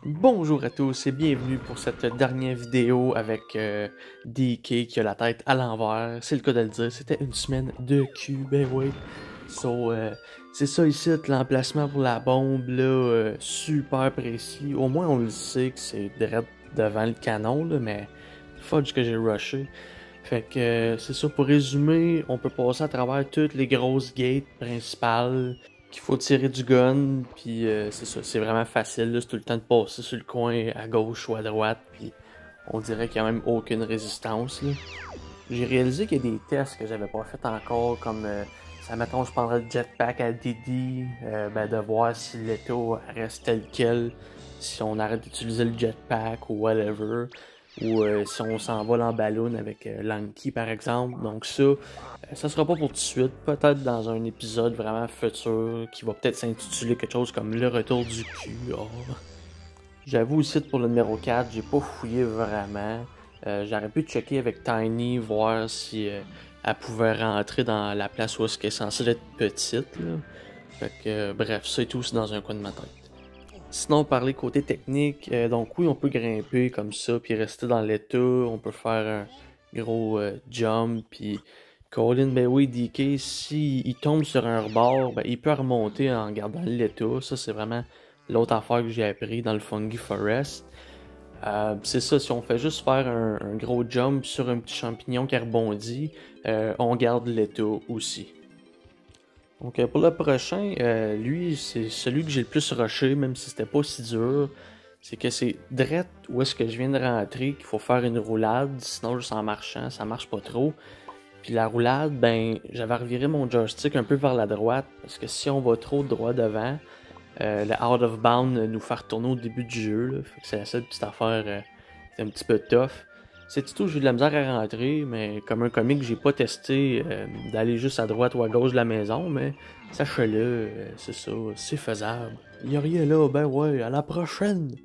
Bonjour à tous et bienvenue pour cette dernière vidéo avec DK qui a la tête à l'envers. C'est le cas de le dire, c'était une semaine de cul, ben oui. C'est ça ici, l'emplacement pour la bombe, là, super précis. Au moins on le sait que c'est direct devant le canon, là, mais fudge que j'ai rushé. Fait que c'est ça, pour résumer, on peut passer à travers toutes les grosses gates principales qu'il faut tirer du gun, puis c'est ça, c'est vraiment facile, là, c'est tout le temps de passer sur le coin à gauche ou à droite, puis on dirait qu'il n'y a même aucune résistance, là. J'ai réalisé qu'il y a des tests que j'avais pas fait encore, comme ça, mettons, je prendrais le jetpack à Didi, de voir si l'état reste tel quel, si on arrête d'utiliser le jetpack ou whatever, ou si on s'envole en ballon avec Lanky par exemple. Donc ça sera pas pour tout de suite, peut-être dans un épisode vraiment futur qui va peut-être s'intituler quelque chose comme Le Retour du cul. Oh. J'avoue aussi pour le numéro 4, j'ai pas fouillé vraiment. J'aurais pu checker avec Tiny, voir si elle pouvait rentrer dans la place où elle est censée être petite. Là. Fait que, bref, ça et tout, c'est dans un coin de ma tête. Sinon, parler côté technique, donc oui, on peut grimper comme ça, puis rester dans l'état, on peut faire un gros jump, puis Colin, ben oui, DK, s'il tombe sur un rebord, ben, il peut remonter en gardant l'état, ça c'est vraiment l'autre affaire que j'ai appris dans le Fungi Forest. C'est ça, si on fait juste faire un gros jump sur un petit champignon qui rebondit, on garde l'état aussi. Donc pour le prochain, lui, c'est celui que j'ai le plus rushé, même si c'était pas si dur. C'est que c'est direct où est-ce que je viens de rentrer qu'il faut faire une roulade, sinon juste en marchant, ça marche pas trop. Puis la roulade, ben, j'avais reviré mon joystick un peu vers la droite, parce que si on va trop droit devant, le out of bound nous fait retourner au début du jeu, là. Fait que c'est la seule petite affaire, c'est un petit peu tough. C'est tout, j'ai eu de la misère à rentrer, mais comme un comique, j'ai pas testé d'aller juste à droite ou à gauche de la maison, mais sachez-le, c'est ça, c'est faisable. Y a rien là, ben ouais, à la prochaine!